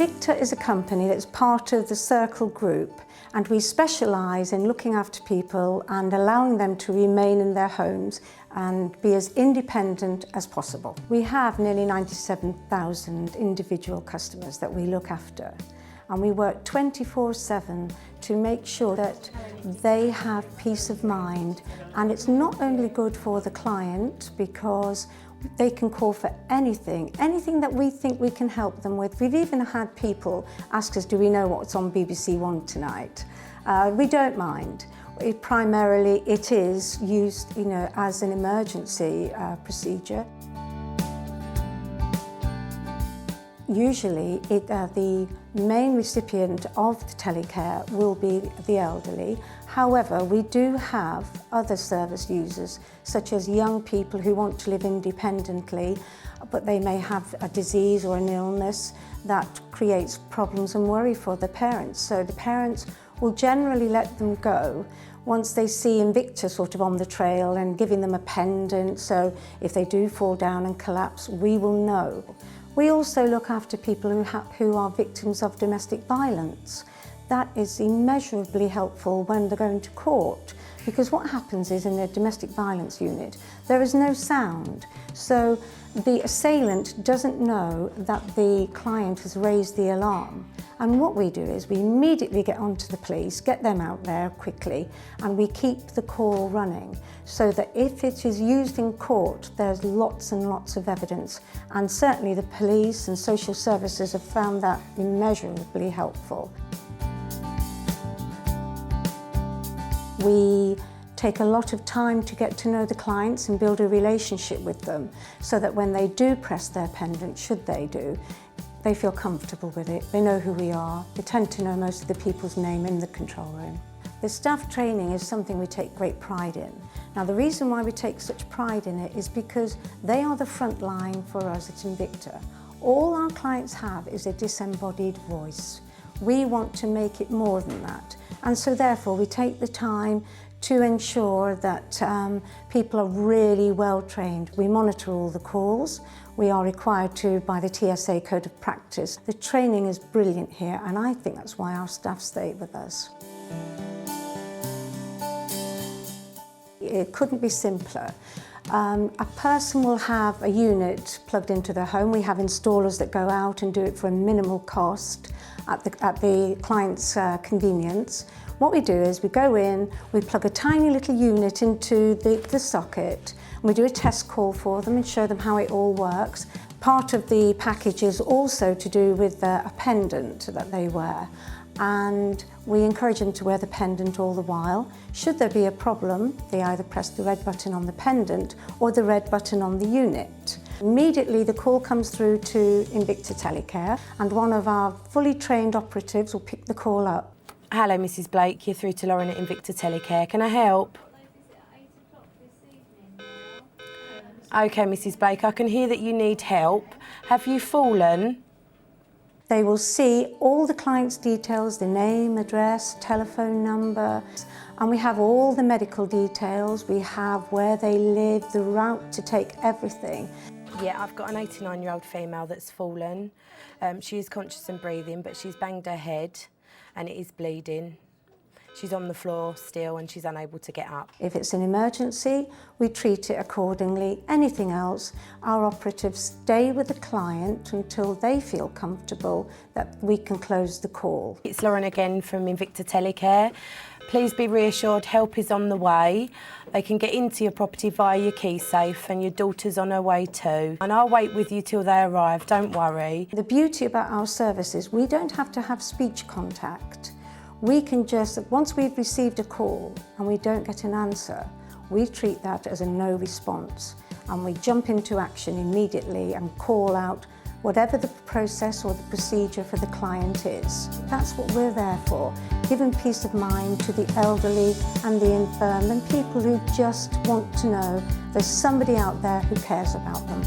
Invicta is a company that's part of the Circle Group, and we specialise in looking after people and allowing them to remain in their homes and be as independent as possible. We have nearly 97,000 individual customers that we look after, and we work 24/7 to make sure that they have peace of mind. And it's not only good for the client because they can call for anything that we think we can help them with. We've even had people ask us, do we know what's on BBC One tonight? We don't mind. Primarily it is used, as an emergency procedure. Usually the main recipient of the telecare will be the elderly. However, we do have other service users, such as young people who want to live independently, but they may have a disease or an illness that creates problems and worry for the parents. So the parents will generally let them go once they see Invicta sort of on the trail and giving them a pendant, so if they do fall down and collapse, we will know. We also look after people who are victims of domestic violence. That is immeasurably helpful when they're going to court, because what happens is in the domestic violence unit, there is no sound. So the assailant doesn't know that the client has raised the alarm. And what we do is we immediately get onto the police, get them out there quickly, and we keep the call running so that if it is used in court, there's lots and lots of evidence. And certainly the police and social services have found that immeasurably helpful. We take a lot of time to get to know the clients and build a relationship with them so that when they do press their pendant, should they do, they feel comfortable with it. They know who we are. They tend to know most of the people's name in the control room. The staff training is something we take great pride in. Now, the reason why we take such pride in it is because they are the front line for us at Invicta. All our clients have is a disembodied voice. We want to make it more than that. And so therefore we take the time to ensure that people are really well trained. We monitor all the calls. We are required to by the TSA Code of Practice. The training is brilliant here, and I think that's why our staff stay with us. It couldn't be simpler. A person will have a unit plugged into their home. We have installers that go out and do it for a minimal cost at the client's convenience. What we do is we go in, we plug a tiny little unit into the socket, and we do a test call for them and show them how it all works. Part of the package is also to do with a pendant that they wear, and we encourage them to wear the pendant all the while. Should there be a problem, they either press the red button on the pendant or the red button on the unit. Immediately the call comes through to Invicta Telecare, and one of our fully trained operatives will pick the call up. Hello Mrs Blake, you're through to Lauren at Invicta Telecare. Can I help? Okay Mrs Blake, I can hear that you need help. Have you fallen? They will see all the client's details, the name, address, telephone number, and we have all the medical details. We have where they live, the route to take, everything. Yeah, I've got an 89-year-old female that's fallen. She is conscious and breathing, but she's banged her head and it is bleeding. She's on the floor still and she's unable to get up. If it's an emergency, we treat it accordingly. Anything else, our operatives stay with the client until they feel comfortable that we can close the call. It's Lauren again from Invicta Telecare. Please be reassured, help is on the way. They can get into your property via your key safe, and your daughter's on her way too. And I'll wait with you till they arrive, don't worry. The beauty about our service is we don't have to have speech contact. We can just, once we've received a call and we don't get an answer, we treat that as a no response, and we jump into action immediately and call out whatever the process or the procedure for the client is. That's what we're there for, giving peace of mind to the elderly and the infirm and people who just want to know there's somebody out there who cares about them.